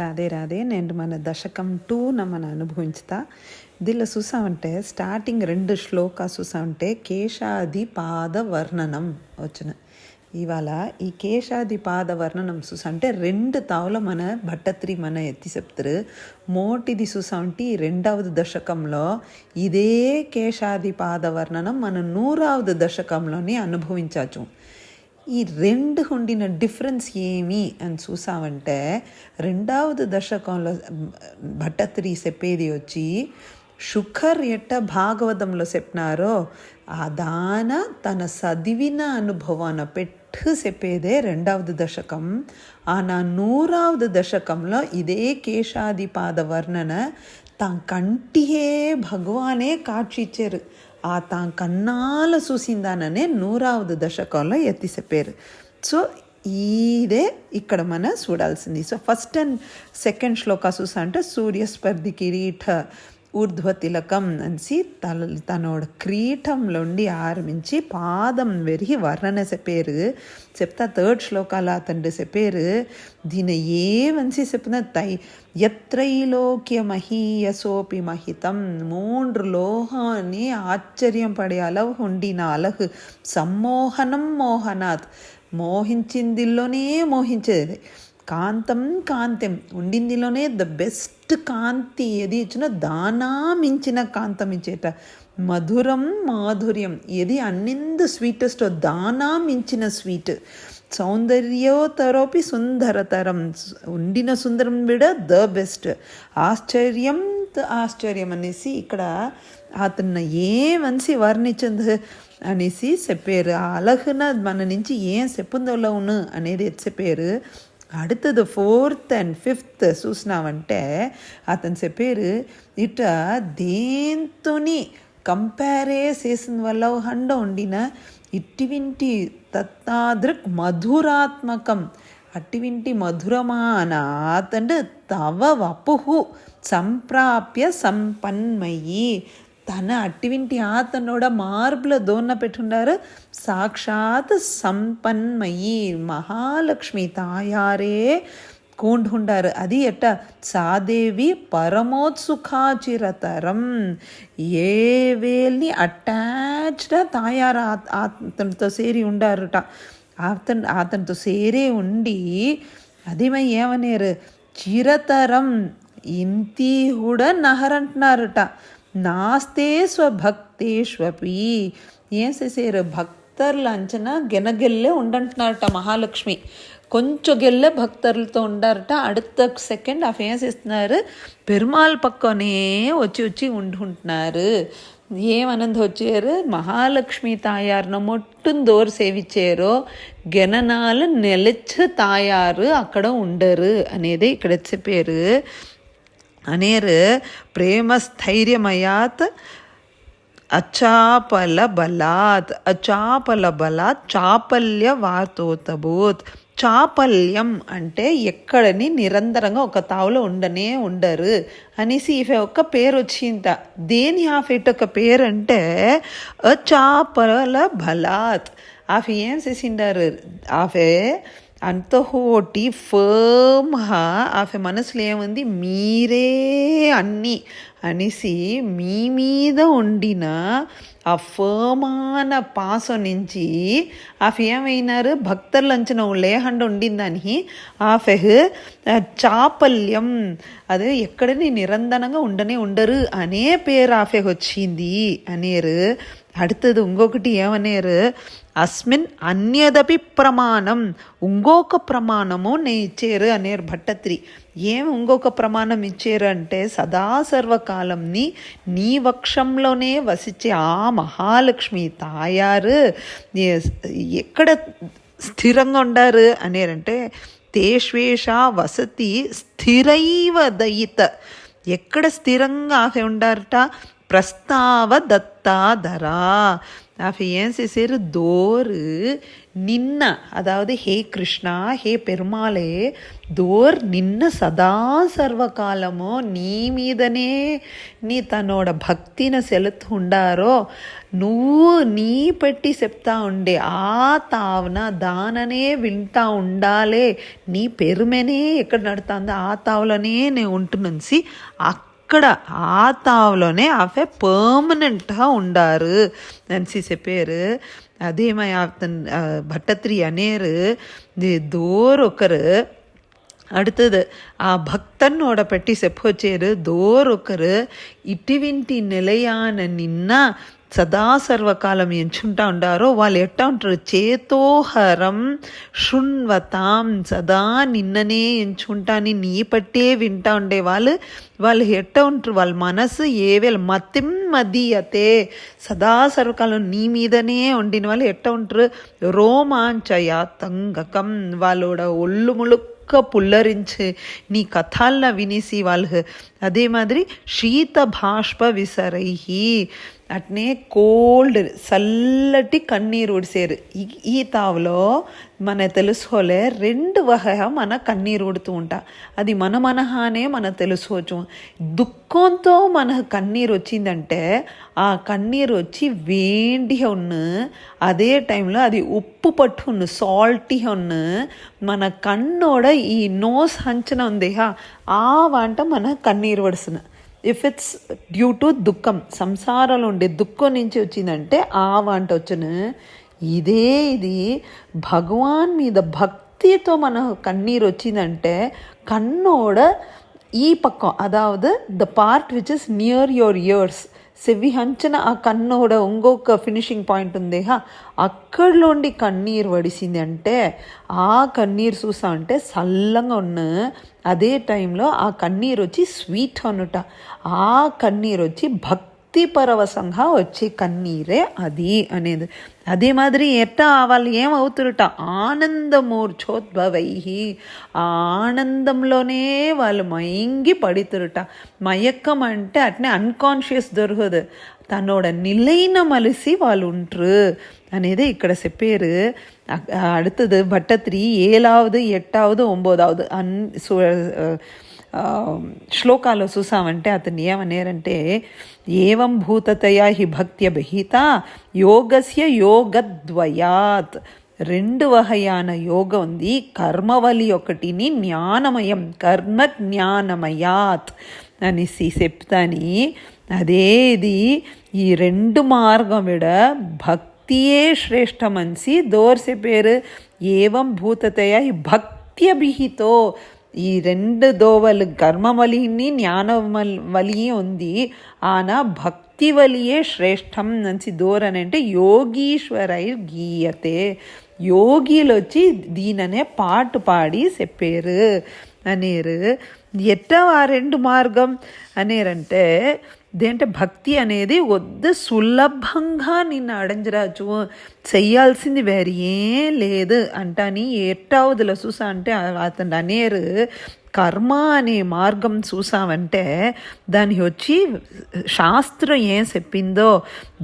రాధే రాధే నేను మన దశకం 2 మన అనుభవించుతా దీనిలో చూసామంటే స్టార్టింగ్ 2 శ్లోకా చూసామంటే కేశాది పాద వర్ణనం వచ్చిన ఇవాళ ఈ కేశాది పాద వర్ణనం చూసామంటే 2 తావుల మన భట్టత్రి మన ఎత్తి చెప్తారు మోటిది చూసామంటే 2వ దశకంలో ఇదే కేశాది పాద వర్ణనం మన 100వ దశకంలోని అనుభవించవచ్చు. ఈ 2 ఉండిన డిఫరెన్స్ ఏమి అని చూసామంటే 2వ దశకంలో భట్టత్రి చెప్పేది వచ్చి శుకర్ ఎట్ట భాగవతంలో చెప్పినారో ఆ దాన తన చదివిన అనుభవాన పెట్టు చెప్పేదే 2వ దశకం. ఆ నా 100వ దశకంలో ఇదే కేశాదిపాద వర్ణన తాను కంటియే భగవానే కాட்சிచ్చారు. ఆ తాను కన్నాల చూసిందాననే 100వ దశకంలో ఎత్తి చెప్పారు. సో ఇదే ఇక్కడ మన చూడాల్సింది. సో ఫస్ట్ అండ్ సెకండ్ శ్లోక చూసా అంటే సూర్యస్పర్ధి కిరీట ఊర్ధ్వ తిలకం అనిసి తనోడ క్రీటంలోండి ఆరంభించి పాదం వెరిగి వర్ణన చెప్పారు. చెప్తా థర్డ్ శ్లోకాల తండ్రి చెప్పారు. దీని ఏమనిసి చెప్పిన యత్రైలోక్య మహీయసోపి మహితం 3 లోహాన్ని ఆశ్చర్యం పడే అలవు ఉండిన అలహు సమ్మోహనం మోహనాత్ మోహించిందిలోనే మోహించేది కాంతం కాంతం ఉండిందిలోనే ద బెస్ట్ కాంతి ఏది ఇచ్చినా దానా మించిన కాంతం ఇచ్చేట మధురం మాధుర్యం ఏది అన్నింద స్వీటెస్ట్ దానా మించిన స్వీట్ సౌందర్యోతరోపి సుందరతరం ఉండిన సుందరం విడ ద బెస్ట్ ఆశ్చర్యం ఆశ్చర్యం అనేసి ఇక్కడ అతను ఏమనిసి వర్ణించింది అనేసి చెప్పారు. ఆ అలహున మన నుంచి ఏం చెప్పుందోను అనేది చెప్పారు. அடுத்தது 4th and 5th చూసినామంటే అతను చెప్పారు ఇట దేంతోని కంపేరే చేసిన వల్ల హండ ఉండిన ఇట్టివింటి తత్తాదృక్ మధురాత్మకం అట్టివింటి మధురమాన అతండు తవ వపుహు సంప్రాప్య సంపన్మయి తన అట్టివింటి ఆతనోడ మార్బుల దోన్న పెట్టుండారు సాక్షాత్ సంపన్మయి మహాలక్ష్మి తాయారే కూండుండారు. అది ఎట్ట సాదేవి పరమోత్సుఖాచిరతరం ఏ వేల్ని అటాచ్డ్ తాయారు అతనితో సేరి ఉండారట. అతనితో సేరే ఉండి అదిమై ఏమనేరు చిరతరం ఇంతి కూడా నహరంటున్నారట. నాస్తే స్వభక్తేష్వపి ఏం చేసేరు భక్తర్ల అంచనా గెనగెల్లే ఉండంటున్నారట మహాలక్ష్మి. కొంచెం గెల్లే భక్తర్లతో ఉండారట. அடுத்த సెకండ్ ఆ ఏం చేస్తున్నారు పెరుమాళ్ పక్కనే వచ్చి ఉంటున్నారు. ఏమనంది వచ్చారు మహాలక్ష్మి తాయారున మొట్టం దోరు సేవిచ్చారో గెననాలు నెలచ్చు తాయారు అక్కడ ఉండరు అనేది ఇక్కడ చెప్పారు. అనేరు ప్రేమస్థైర్యమయాత్ అచాపల బలాత్ చాపల్య వార్తోతబోత్. చాపల్యం అంటే ఎక్కడని నిరంతరంగా ఒక తావులో ఉండరు అనేసి ఇఫే ఒక పేరు వచ్చింద. దేని ఆఫెట్ ఒక పేరు అంటే అచాపల బలాత్. ఆఫ్ ఏం చేసిండారు ఆఫే అంతహోటి ఫర్మ్గా ఆఫే మనసులో ఏముంది మీరే అన్నీ అనేసి మీ మీద ఉండిన ఆ ఫర్మాన పాసం నుంచి ఆఫ్ ఏమైనారు భక్తుల అంచనా లేహండ ఉండిందని ఆఫె చాపల్యం అదే ఎక్కడని నిరంతరంగా ఉండరు అనే పేరు ఆఫె వచ్చింది అనేరు. அடுத்தது ఇంకొకటి ఏమనేరు అస్మిన్ అన్యదపి ప్రమాణం ఇంకొక ప్రమాణము నేను ఇచ్చారు అనేరు భట్టత్రి. ఏం ఇంకొక ప్రమాణం ఇచ్చారు అంటే సదా సర్వకాలంని నీ వక్షంలోనే వసించే ఆ మహాలక్ష్మి తాయారు ఎక్కడ స్థిరంగా ఉండారు అనేరంటే తేష్వేష వసతి స్థిరైవ దయిత ఎక్కడ స్థిరంగా ఆఫే ఉండారట ప్రస్తావ దత్తాధరా. ఆఫ్ ఏం చేశారు దోరు నిన్న அதாவது ஹே கிருஷ்ணா ஹே பெருமாளே தோர் నిన్న సదా సర్వకాలము నీ మీదనే నీ తన్నోడ భక్తిని సెలుతుండారో నువ్వు నీ పెట్టి చెప్తా ఉండే ఆ తావున దాననే వింటా ఉండాలే నీ పెరుమెనే ఎక్కడ నడుతుందో ఆ తావులోనే నేను ఉంటున్నసి అక్కడ ఆ తావులోనే అవే పర్మనెంట్గా ఉండారు అనేసి చెప్పారు. అదేమై భట్టత్రి అనేరు దోరొకరు அடுத்தது ఆ భక్తన్నోட పెట్టి చెప్పొచ్చారు దోరొకరు ఇటువంటి నిలయాన నిన్న సదా సర్వకాలం ఎంచుంటా ఉండారో వాళ్ళు ఎట్టా ఉంటారు చేతోహరం శృణ్వతాం సదా నిన్ననే ఎంచుంటాని నీ పట్టే వింటా ఉండే వాళ్ళు ఎట్టా ఉంటారు వాళ్ళ మనసు ఏవేళ మతిం మదీయతే సదా సర్వకాలం నీ మీదనే ఉండిన వాళ్ళు ఎట్టా ఉంటారు రోమాంచయాతంగకం వాళ్ళోட ఒళ్ళు ముళుక్క పుల్లరించి నీ కథాలను వినేసి వాళ్ళు అదే మాదిరి శీత బాష్ప విసరైహి అట్నే కోల్డ్ చల్లటి కన్నీరు ఉడిసేరు. ఈ తావులో మన తెలుసుకోలే రెండు వహ మన కన్నీరు ఉడుతూ ఉంటా అది మనహానే మన తెలుసుకోవచ్చు. దుఃఖంతో మన కన్నీరు వచ్చిందంటే ఆ కన్నీరు వచ్చి వేడిగా ఉన్న అదే టైంలో అది ఉప్పు పట్టు ఉన్న సాల్టీగా ఉన్న మన కన్నోడ ఈ నోస్ హంచన ఉంది ఆ వంట మన కన్నీరు వడుస్తున్న. ఇఫ్ ఇట్స్ డ్యూ టు దుఃఖం సంసారంలో ఉండే దుఃఖం నుంచి వచ్చిందంటే ఆ వంట వచ్చును. ఇది భగవాన్ మీద భక్తితో మన కన్నీరు వచ్చిందంటే కన్నోడ ఈ పక్కం అదావదు the part which is near your ears చెవి హంచన ఆ కన్నోడ ఇంకొక ఫినిషింగ్ పాయింట్ ఉంది అక్కడలోండి కన్నీరు వడిసింది అంటే ఆ కన్నీరు చూసా అంటే చల్లంగా ఉన్న అదే టైంలో ఆ కన్నీరు వచ్చి స్వీట్ అనుట ఆ కన్నీరు వచ్చి భక్తి పరవశంగా వచ్చే కన్నీరే అది అనేది. అదే మాదిరి ఎట్టా వాళ్ళు ఏమవుతురుట ఆనందమూర్ఛోద్భవై ఆ ఆనందంలోనే వాళ్ళు మయంగి పడితురుట. మయక్కం అంటే అట్నే అన్కాన్షియస్ దొరకదు తన్నోட నిలైన మలిసి వాళ్ళు ఉంట్రు అనేది ఇక్కడ చెప్పారు. அடுத்தது భట్టత్రి 7வது 8வது 9வது శ్లోకాల్లో చూసామంటే అతను ఏమనేరంటే ఏవం భూతతయా హి భక్త్య బహిత యోగస్య యోగద్వయాత్ రెండు వహయాన యోగం ఉంది. కర్మవలి ఒకటిని జ్ఞానమయం కర్మ జ్ఞానమయాత్ అనేసి చెప్తాని అదే ఇది ఈ రెండు మార్గం విడ భక్తియే శ్రేష్టమనిసి దోర్సే పేరు ఏవం భూతతయ ఈ భక్త్యభిహితో ఈ రెండు దోవలు కర్మవలిని జ్ఞానవలి ఉంది ఆనా భక్తి వలియే శ్రేష్టం అని దోరని అంటే యోగీశ్వరై గీయతే యోగిలు వచ్చి దీననే పాటు పాడి చెప్పారు అనేరు. ఎట్టా ఆ రెండు మార్గం అనేరంటే దేంటే భక్తి అనేది వద్ద సులభంగా నిన్ను అడంజరాజు చెయ్యాల్సింది వేరే ఏం లేదు అంటాని ఎట్టావుదుల చూసా అంటే అతను అనేరు కర్మ అనే మార్గం చూసామంటే దానికి వచ్చి శాస్త్రం ఏం చెప్పిందో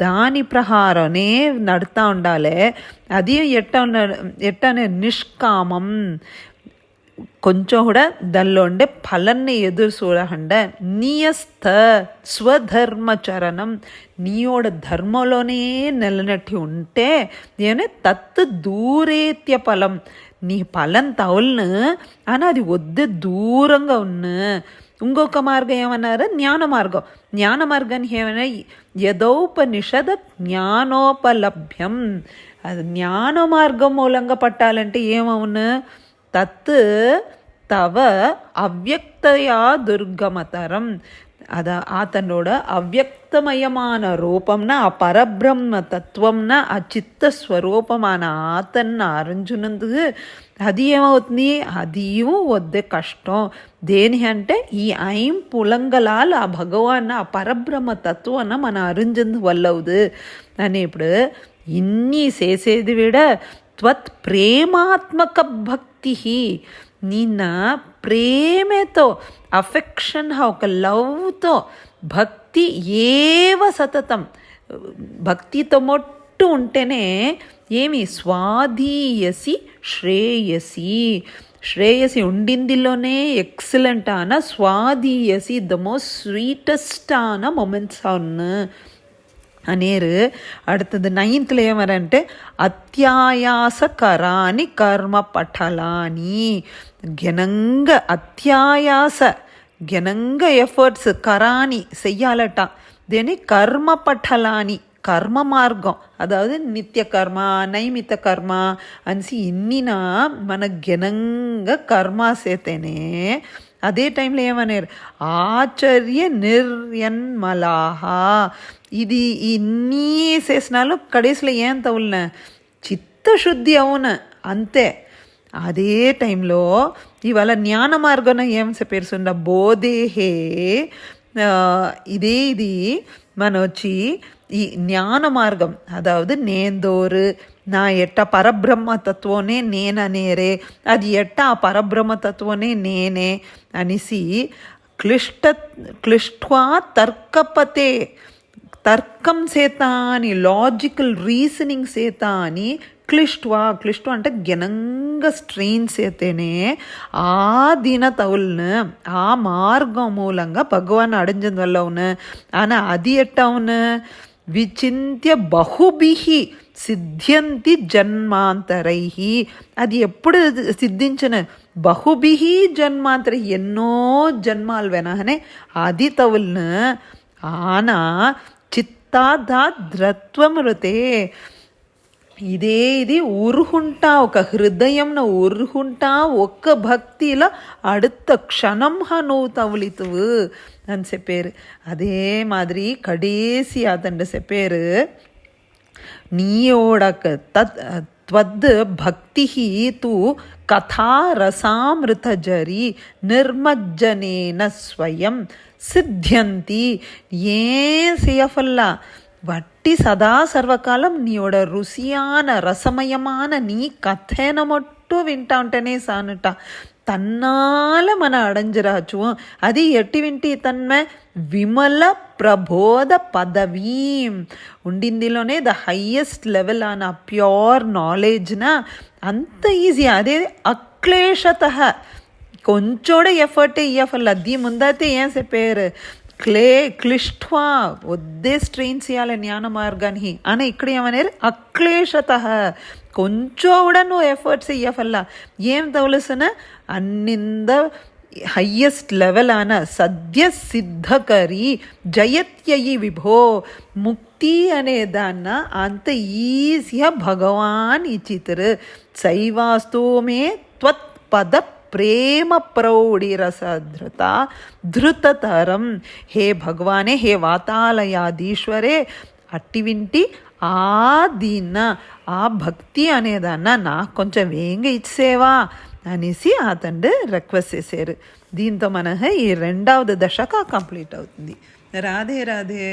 దాని ప్రహారమే నడుతూ ఉండాలి. అది ఎట్టనే నిష్కామం కొంచెం కూడా దానిలో ఉండే ఫలాన్ని ఎదురు చూడకుండా నియస్థ స్వధర్మచరణం నీయోడ ధర్మంలోనే నిలనట్టి ఉంటే ఏమన్నా తత్తు దూరేత్య ఫలం నీ ఫలం తవులను అని అది వద్దు దూరంగా ఉన్న. ఇంకొక మార్గం ఏమన్నారు జ్ఞాన మార్గానికి ఏమైనా యథోపనిషద జ్ఞానోపలభ్యం అది జ్ఞాన మార్గం మూలంగా పట్టాలంటే ఏమవును తత్ తవ అవ్యక్తయా దుర్గమతరం ஆத்தனோட அவ்வக்தமயமான ரூபம்னா பரபிரம்ம தத்துவம்னா ఆ చిత్త స్వరూపமான ఆతన్న అరించునందుకు అది ఏమవుతుంది అదియూ వద్దే కష్టం దేని అంటే ఈ ఐంపులంగలాలు ఆ భగవాన్ ఆ పరబ్రహ్మ తత్వాన్ని మన అరింజందు వల్లవుదు అని ఇప్పుడు ఇన్ని చేసేది విడ త్వత్ ప్రేమాత్మక భక్తి నిన్న ప్రేమతో అఫెక్షన్ ఒక లవ్తో భక్తి ఏవ సతతం భక్తితో రెండు ఉంటేనే ఏమి స్వాధీయసి శ్రేయసి, శ్రేయసి ఉండిందిలోనే ఎక్సలెంట్ ఆన స్వాధీయసి ద மோஸ்ட் ஸ்வீட்டஸ்ட் ஆன மொமெண்ட்ஸ் ஒன்று అనేరు. அடுத்தது 9th ఏమరంటే అత్యాయాసకరాని కర్మ పఠలాని, ఘనంగా అత్యాయాస ఘనంగా ఎఫర్ట్స్ కరాని చెయ్యాలట, దేని కర్మ పఠలాని కర్మ మార్గం, అదావదు నిత్య కర్మ నైమిత కర్మ అనిసి ఇన్నినా మన ఘనంగా కర్మ సేతేనే అదే టైంలో ఏమనేరు ఆచర్య నిర్యన్మలాహ, ఇది ఇన్ని చేసినాలు కడేసులో ఏం తవులన చిత్తశుద్ధి అవును అంతే. అదే టైంలో ఇవాళ జ్ఞాన మార్గం ఏం చెప్పేరుసుండ బోధేహే, ఇది మన వచ్చి ఈ జ్ఞాన మార్గం, అదావదు నేందోరు నా ఎట్ట పరబ్రహ్మ తత్వనే నేననేరే, అది ఎట్ట ఆ పరబ్రహ్మ తత్వనే నేనే అనిసి క్లిష్ట్వా తర్కపతే, తర్కం చేత అని లాజికల్ రీజనింగ్ చేత అని క్లిష్ట్వ అంటే ఘనంగా స్ట్రెయిన్ చేతేనే ఆ దిన తవులను ఆ మార్గం మూలంగా భగవాన్ అడించడం వల్ల అవును అని అది ఎట్టా అవును విచింత్య బహుభిహి సిద్ధ్యంతి జన్మాంతరై, అది ఎప్పుడు సిద్ధించిన బహుభిహి జన్మాంతర ఎన్నో జన్మాలు వెనహనే అది తవులను ఆన చిత్తాధాద్రత్వమృతే, ఇది ఉరుహుంటా ఒక హృదయంను ఉరుహుంటా ఒక్క భక్తిలో அடுத்த க்ஷணம் నువ్వు తవులితువు అని చెప్పారు. அதே மாதிரி கடைசி அதண்ட చెప్పారు నీయోడక త్వద్ భక్తి తు కథారసామృతజరి నిర్మజ్జనేన స్వయం సిద్ధ్యంతి, ஏன் செய்யஃபல்ல வட்டி சதா சர்வகாலம் நீயோட ருசியான ரசமயமான நீ கథேன மட்டும் వింటా ఉంటేనే సానుట తన్నాల మన అడంజరాచు. అది ఎట్టి వింటి తన్మే విమల ప్రబోధ పదవీ ఉండిందిలోనే ద హైయెస్ట్ లెవెల్ ఆన ప్యూర్ నాలెడ్జ్నా అంత ఈజీ. అదే అక్లేశత కొంచెం ఎఫర్టే ఇయ్యఫల్ల అద్దీ ముందైతే ఏం చెప్పారు క్లిష్ట్వా వద్దే స్ట్రెయిన్ చేయాలి జ్ఞాన మార్గాన్ని అని ఇక్కడ ఏమనేరు అక్లేశత కొంచెం కూడా నువ్వు ఎఫర్ట్స్ ఇయ్యఫల్ల ఏం తవలసిన అన్నింద హయ్యెస్ట్ లెవెల్ ఆన సద్య సిద్ధకరి జయత్యయి విభో, ముక్తి అనే దాన్న అంత ఈజీగా భగవాన్ ఇచ్చితరు. శైవాస్తు మే త్వత్పద ప్రేమ ప్రౌఢి రసధృత ధృతతరం, హే భగవానే హే వాతాలయాధీశ్వరే అట్టి వింటి ఆ దీన్న ఆ భక్తి అనేదాన్న నాకు కొంచెం వేంగా ఇచ్చేవా అనేసి అతను రిక్వెస్ట్ చేశారు. దీంతో మన ఈ 2వ దశక కంప్లీట్ అవుతుంది. రాధే రాధే.